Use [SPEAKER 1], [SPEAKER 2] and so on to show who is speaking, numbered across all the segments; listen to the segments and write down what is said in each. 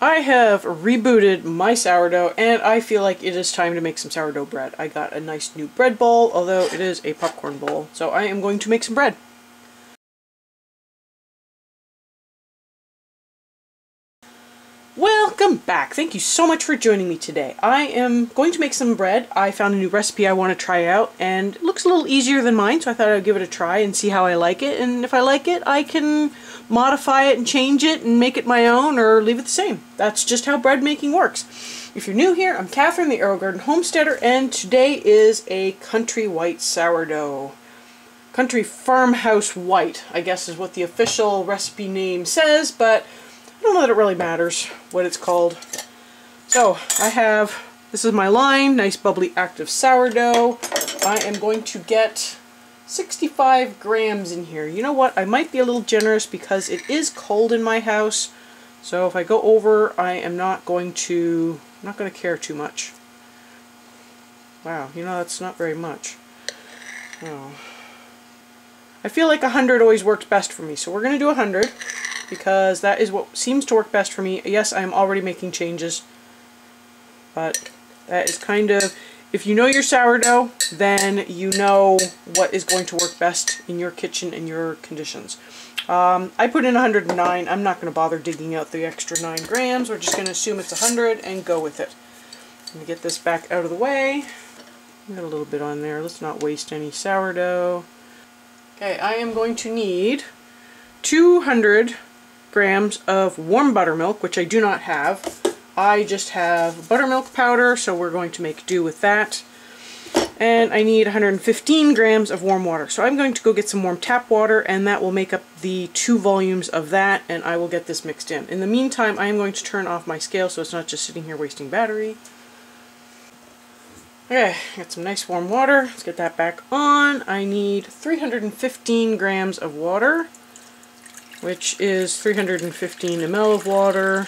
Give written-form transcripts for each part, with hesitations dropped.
[SPEAKER 1] I have rebooted my sourdough and I feel like it is time to make some sourdough bread. I got a nice new bread bowl, although it is a popcorn bowl, so I am going to make some bread. Welcome back! Thank you so much for joining me today. I am going to make some bread. I found a new recipe I want to try out and it looks a little easier than mine, so I thought I'd give it a try and see how I like it, and if I like it I can modify it and change it and make it my own or leave it the same. That's just how bread making works. If you're new here, I'm Kathryn, the Aerogarden Homesteader, and today is a country white sourdough. Country farmhouse white, I guess is what the official recipe name says, but I don't know that it really matters what it's called. So I have, this is my line, nice bubbly active sourdough. I am going to get 65 grams in here. You know what, I might be a little generous because it is cold in my house. So if I go over, I am not going to care too much. Wow, you know, that's not very much. Oh. I feel like 100 always works best for me, so we're going to do 100. Because that is what seems to work best for me. Yes, I am already making changes, but that is kind of, if you know your sourdough, then you know what is going to work best in your kitchen and your conditions. I put in 109. I'm not going to bother digging out the extra 9 grams. We're just going to assume it's 100 and go with it. Let me get this back out of the way. Got a little bit on there. Let's not waste any sourdough. Okay, I am going to need 200 grams of warm buttermilk, which I do not have. I just have buttermilk powder, so we're going to make do with that. And I need 115 grams of warm water. So I'm going to go get some warm tap water, and that will make up the 2 volumes of that, and I will get this mixed in. In the meantime, I am going to turn off my scale so it's not just sitting here wasting battery. Okay, got some nice warm water. Let's get that back on. I need 315 grams of water, which is 315 ml of water.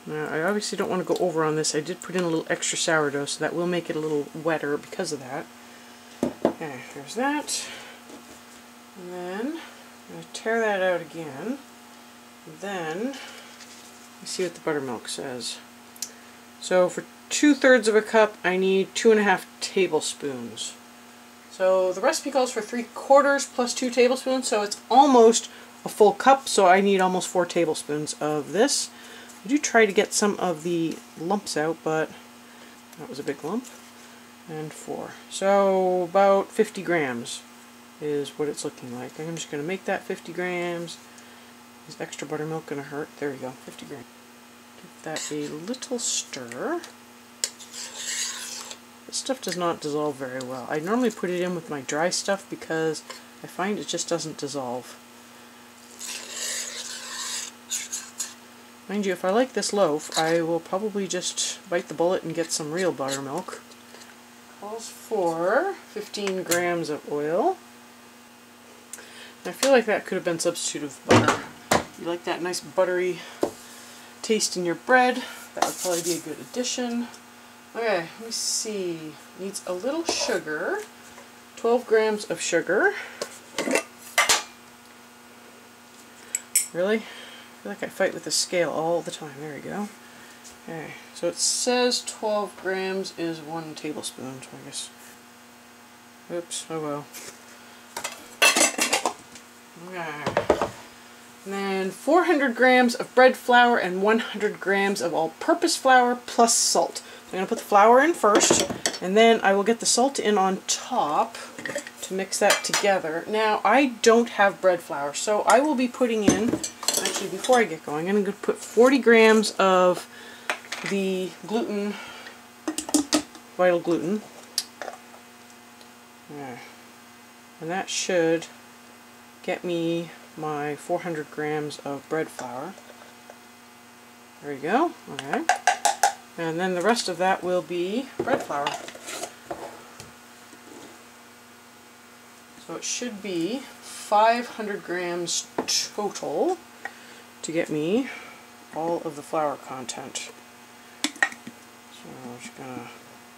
[SPEAKER 1] Now, I obviously don't want to go over on this. I did put in a little extra sourdough, so that will make it a little wetter because of that. Okay, there's that. And then I'm going to tear that out again. Then, let's see what the buttermilk says. So for 2/3 of a cup, I need 2.5 tablespoons. So the recipe calls for 3/4 plus 2 tablespoons, so it's almost a full cup, so I need almost 4 tablespoons of this. I do try to get some of the lumps out, but that was a big lump. And 4. So about 50 grams is what it's looking like. I'm just going to make that 50 grams. Is extra buttermilk going to hurt? There we go, 50 grams. Give that a little stir. This stuff does not dissolve very well. I normally put it in with my dry stuff because I find it just doesn't dissolve. Mind you, if I like this loaf, I will probably just bite the bullet and get some real buttermilk. Calls for 15 grams of oil. I feel like that could have been substituted with butter. If you like that nice buttery taste in your bread, that would probably be a good addition. Okay, let me see. Needs a little sugar. 12 grams of sugar. Really? I feel like I fight with the scale all the time. There we go. Okay, so it says 12 grams is 1 tablespoon, so I guess. Oops, oh well. Okay. And then 400 grams of bread flour and 100 grams of all-purpose flour plus salt. I'm going to put the flour in first, and then I will get the salt in on top to mix that together. Now, I don't have bread flour, so I will be putting in, actually before I get going, I'm going to put 40 grams of the gluten, vital gluten. Yeah. And that should get me my 400 grams of bread flour. There you go. Okay. And then the rest of that will be bread flour. So it should be 500 grams total to get me all of the flour content. So I'm just going to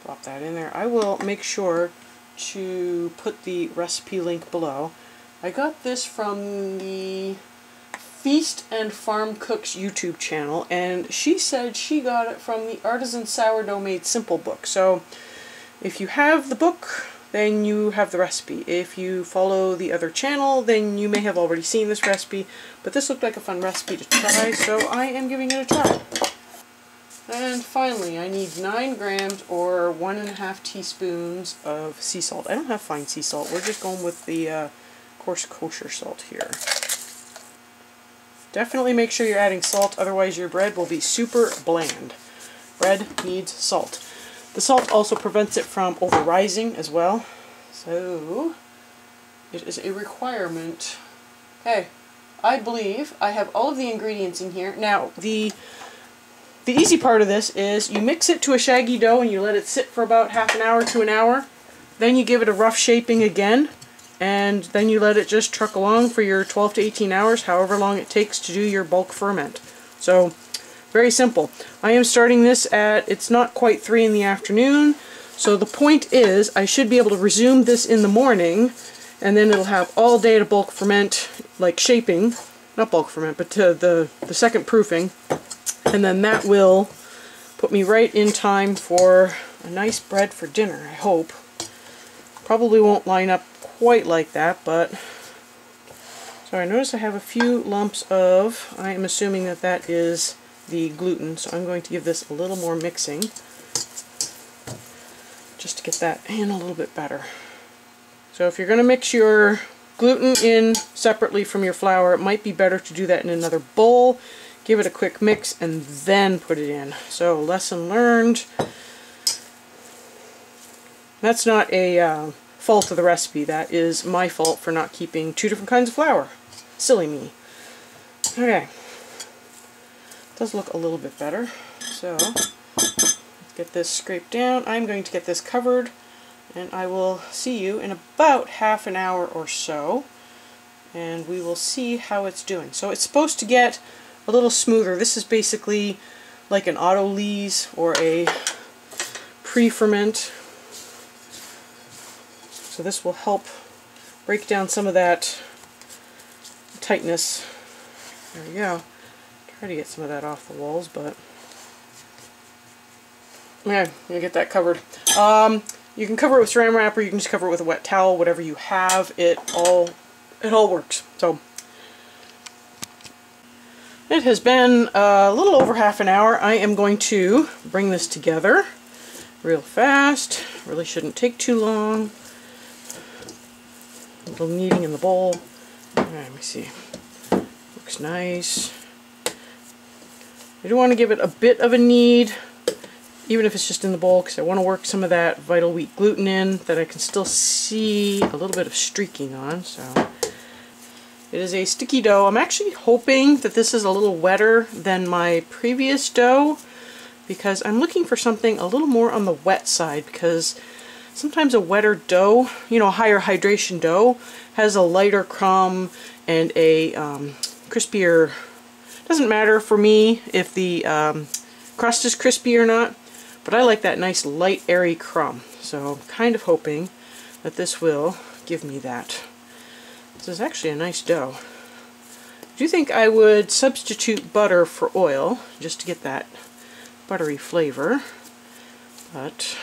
[SPEAKER 1] plop that in there. I will make sure to put the recipe link below. I got this from the Feast and Farm Cooks YouTube channel, and she said she got it from the Artisan Sourdough Made Simple book. So if you have the book, then you have the recipe. If you follow the other channel, then you may have already seen this recipe, but this looked like a fun recipe to try, so I am giving it a try. And finally, I need 9 grams or 1.5 teaspoons of sea salt. I don't have fine sea salt. We're just going with the coarse kosher salt here. Definitely make sure you're adding salt, otherwise your bread will be super bland. Bread needs salt. The salt also prevents it from over-rising as well, so it is a requirement. Okay, I believe I have all of the ingredients in here. Now, the easy part of this is you mix it to a shaggy dough and you let it sit for about half an hour to an hour. Then you give it a rough shaping again, and then you let it just truck along for your 12 to 18 hours, however long it takes to do your bulk ferment. So, very simple. I am starting this at, it's not quite 3 in the afternoon, so the point is I should be able to resume this in the morning, and then it'll have all day to bulk ferment, like shaping, not bulk ferment, but to the second proofing, and then that will put me right in time for a nice bread for dinner, I hope. Probably won't line up quite like that, but so I notice I have a few lumps of, I am assuming that that is the gluten, so I'm going to give this a little more mixing just to get that in a little bit better. So if you're going to mix your gluten in separately from your flour, it might be better to do that in another bowl, give it a quick mix, and then put it in. So lesson learned. That's not a fault of the recipe, that is my fault for not keeping 2 different kinds of flour. Silly me. Okay. Does look a little bit better. So, let's get this scraped down. I'm going to get this covered, and I will see you in about half an hour or so, and we will see how it's doing. So it's supposed to get a little smoother. This is basically like an auto-lees or a pre-ferment. So this will help break down some of that tightness. There we go. Try to get some of that off the walls, but yeah, you get that covered. You can cover it with saran wrap, or you can just cover it with a wet towel, whatever you have. It all works. So it has been a little over half an hour. I am going to bring this together real fast. Really shouldn't take too long. A little kneading in the bowl. Let me see. Looks nice. I do want to give it a bit of a knead, even if it's just in the bowl, because I want to work some of that vital wheat gluten in that I can still see a little bit of streaking on. So it is a sticky dough. I'm actually hoping that this is a little wetter than my previous dough, because I'm looking for something a little more on the wet side, because sometimes a wetter dough, you know, a higher hydration dough, has a lighter crumb and a crispier. Doesn't matter for me if the crust is crispy or not, but I like that nice light airy crumb. So I'm kind of hoping that this will give me that. This is actually a nice dough. I do think I would substitute butter for oil just to get that buttery flavor, but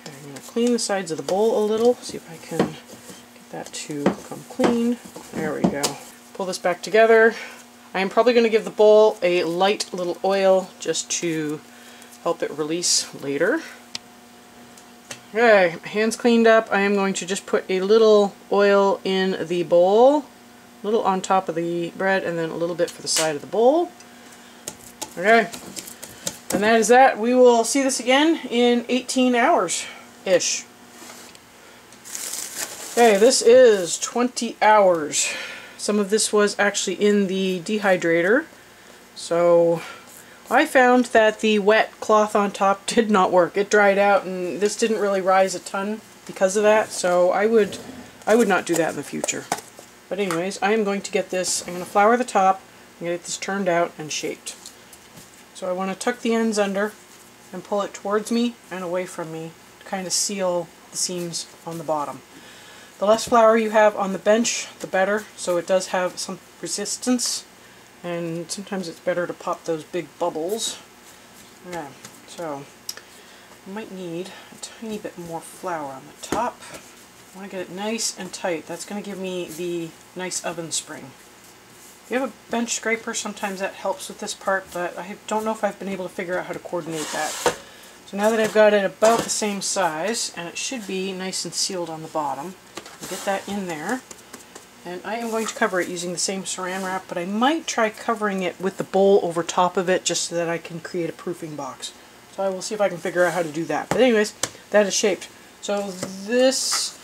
[SPEAKER 1] okay, I'm going to clean the sides of the bowl a little, see if I can get that to come clean. There we go. Pull this back together. I am probably going to give the bowl a light little oil just to help it release later. Okay, hands cleaned up. I am going to just put a little oil in the bowl, a little on top of the bread, and then a little bit for the side of the bowl. Okay, and that is that. We will see this again in 18 hours-ish. Okay, this is 20 hours. Some of this was actually in the dehydrator, so I found that the wet cloth on top did not work. It dried out, and this didn't really rise a ton because of that, so I would not do that in the future. But anyways, I am going to get this, I'm going to flour the top, and get this turned out and shaped. So I want to tuck the ends under and pull it towards me and away from me to kind of seal the seams on the bottom. The less flour you have on the bench, the better, so it does have some resistance and sometimes it's better to pop those big bubbles. Yeah, so I might need a tiny bit more flour on the top. I want to get it nice and tight. That's going to give me the nice oven spring. If you have a bench scraper, sometimes that helps with this part, but I don't know if I've been able to figure out how to coordinate that. So now that I've got it about the same size, and it should be nice and sealed on the bottom, I'll get that in there. And I am going to cover it using the same saran wrap, but I might try covering it with the bowl over top of it just so that I can create a proofing box. So I will see if I can figure out how to do that. But anyways, that is shaped. So this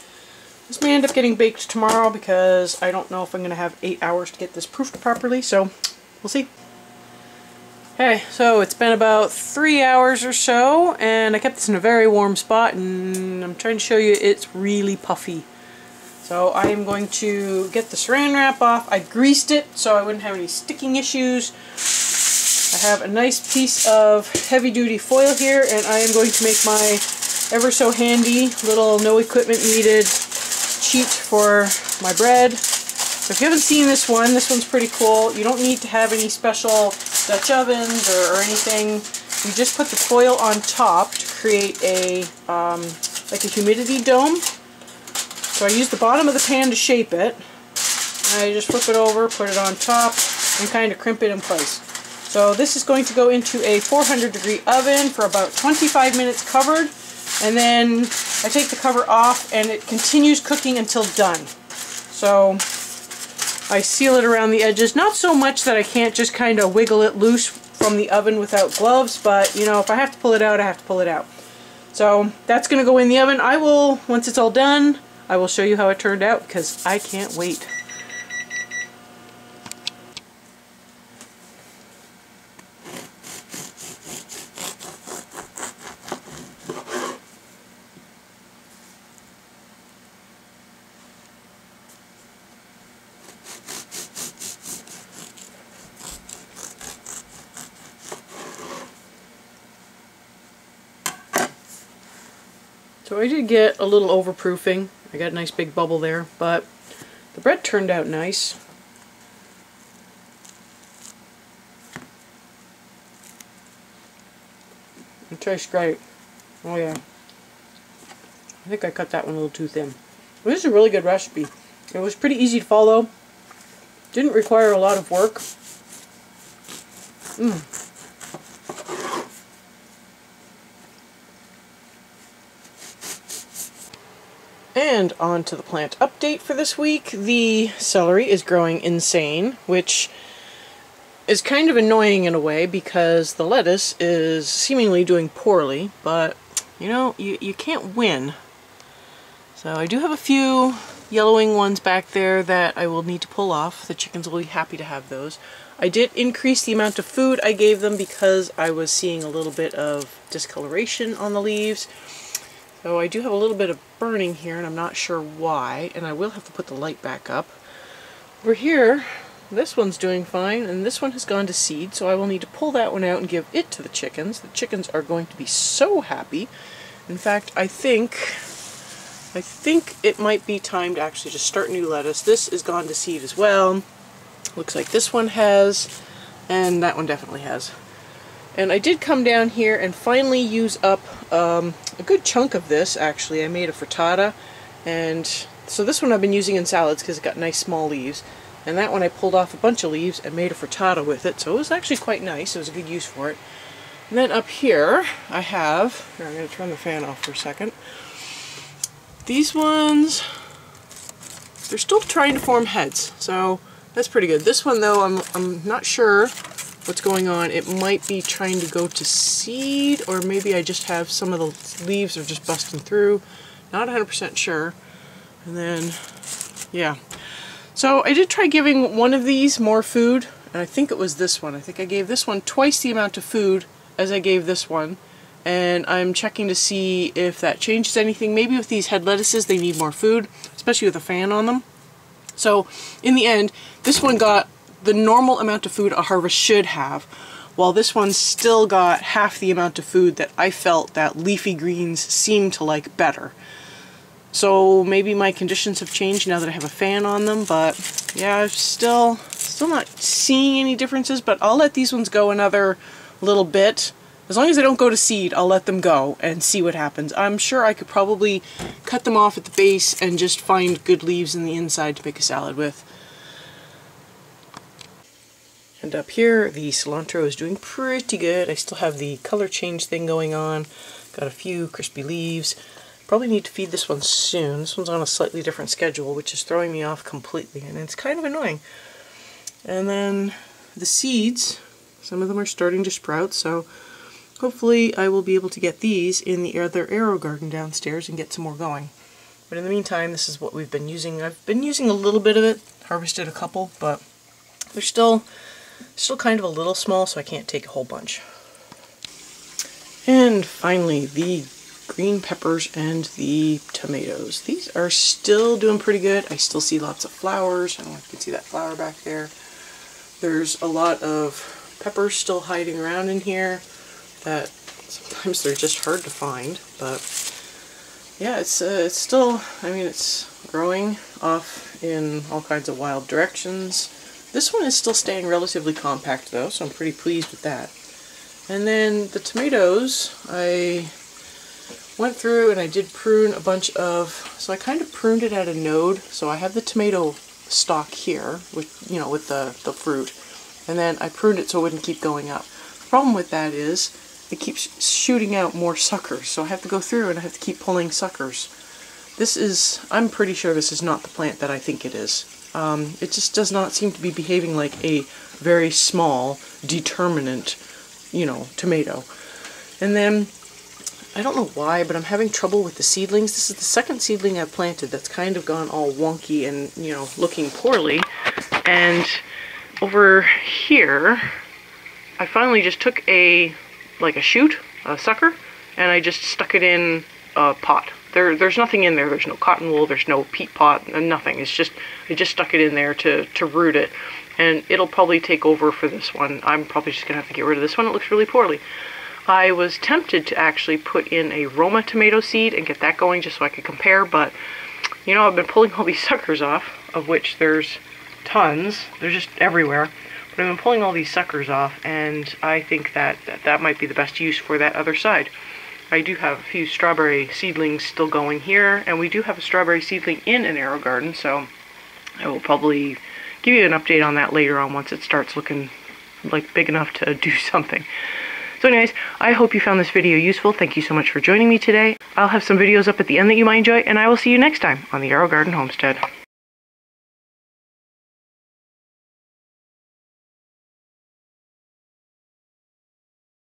[SPEAKER 1] may end up getting baked tomorrow because I don't know if I'm going to have 8 hours to get this proofed properly, so we'll see. Okay, so it's been about 3 hours or so, and I kept this in a very warm spot, and I'm trying to show you it's really puffy. So I am going to get the saran wrap off. I greased it so I wouldn't have any sticking issues. I have a nice piece of heavy-duty foil here, and I am going to make my ever so handy little no equipment needed sheet for my bread. So if you haven't seen this one's pretty cool. You don't need to have any special Dutch ovens or anything. You just put the foil on top to create a like a humidity dome. So I use the bottom of the pan to shape it. And I just flip it over, put it on top, and kind of crimp it in place. So this is going to go into a 400-degree oven for about 25 minutes covered. And then I take the cover off and it continues cooking until done. So I seal it around the edges, not so much that I can't just kind of wiggle it loose from the oven without gloves, but you know, if I have to pull it out, I have to pull it out. So that's going to go in the oven. I will, once it's all done, I will show you how it turned out because I can't wait. So I did get a little overproofing. I got a nice big bubble there, but the bread turned out nice. It tastes great. Oh yeah. I think I cut that one a little too thin. But this is a really good recipe. It was pretty easy to follow. Didn't require a lot of work. And on to the plant update for this week. The celery is growing insane, which is kind of annoying in a way because the lettuce is seemingly doing poorly, but you know, you can't win. So I do have a few yellowing ones back there that I will need to pull off. The chickens will be happy to have those. I did increase the amount of food I gave them because I was seeing a little bit of discoloration on the leaves. So I do have a little bit of burning here, and I'm not sure why, and I will have to put the light back up. Over here, this one's doing fine, and this one has gone to seed, so I will need to pull that one out and give it to the chickens. The chickens are going to be so happy. In fact, I think it might be time to actually just start new lettuce. This is gone to seed as well. Looks like this one has, and that one definitely has. And I did come down here and finally use up a good chunk of this, actually. I made a frittata, and so this one I've been using in salads because it's got nice small leaves. And that one I pulled off a bunch of leaves and made a frittata with it, so it was actually quite nice. It was a good use for it. And then up here I have, here, I'm going to turn the fan off for a second. These ones, they're still trying to form heads, so that's pretty good. This one though, I'm not sure what's going on. It might be trying to go to seed, or maybe I just have some of the leaves are just busting through. Not 100% sure. And then, yeah. So I did try giving one of these more food, and I think it was this one. I think I gave this one twice the amount of food as I gave this one. And I'm checking to see if that changes anything. Maybe with these head lettuces they need more food, especially with a fan on them. So in the end, this one got the normal amount of food a harvest should have, while this one still got half the amount of food that I felt that leafy greens seemed to like better. So maybe my conditions have changed now that I have a fan on them, but yeah, I'm still not seeing any differences, but I'll let these ones go another little bit. As long as they don't go to seed, I'll let them go and see what happens. I'm sure I could probably cut them off at the base and just find good leaves in the inside to make a salad with. And up here, the cilantro is doing pretty good. I still have the color change thing going on. Got a few crispy leaves. Probably need to feed this one soon. This one's on a slightly different schedule, which is throwing me off completely, and it's kind of annoying. And then the seeds, some of them are starting to sprout, so hopefully I will be able to get these in the other Aerogarden downstairs and get some more going. But in the meantime, this is what we've been using. I've been using a little bit of it, harvested a couple, but they're still kind of a little small, so I can't take a whole bunch. And finally, the green peppers and the tomatoes. These are still doing pretty good. I still see lots of flowers. I don't know if you can see that flower back there. There's a lot of peppers still hiding around in here that sometimes they're just hard to find, but yeah, it's still, I mean, it's growing off in all kinds of wild directions. This one is still staying relatively compact though, so I'm pretty pleased with that. And then the tomatoes, I went through and I did prune a bunch of, so I kind of pruned it at a node, so I have the tomato stalk here with, you know, with the fruit, and then I pruned it so it wouldn't keep going up. The problem with that is it keeps shooting out more suckers, so I have to go through and I have to keep pulling suckers. This is, I'm pretty sure this is not the plant that I think it is. It just does not seem to be behaving like a very small, determinate, you know, tomato. And then I don't know why, but I'm having trouble with the seedlings. This is the second seedling I've planted that's kind of gone all wonky and, you know, looking poorly. And over here, I finally just took a shoot, a sucker, and I just stuck it in a pot. There's nothing in there. There's no cotton wool, there's no peat pot, nothing. It's just, I just stuck it in there to root it. And it'll probably take over for this one. I'm probably just gonna have to get rid of this one. It looks really poorly. I was tempted to actually put in a Roma tomato seed and get that going just so I could compare, but you know, I've been pulling all these suckers off, of which there's tons. They're just everywhere. But I've been pulling all these suckers off, and I think that might be the best use for that other side. I do have a few strawberry seedlings still going here, and we do have a strawberry seedling in an Aerogarden, so I will probably give you an update on that later on once it starts looking like big enough to do something. So anyways, I hope you found this video useful. Thank you so much for joining me today. I'll have some videos up at the end that you might enjoy, and I will see you next time on the Aerogarden Homestead.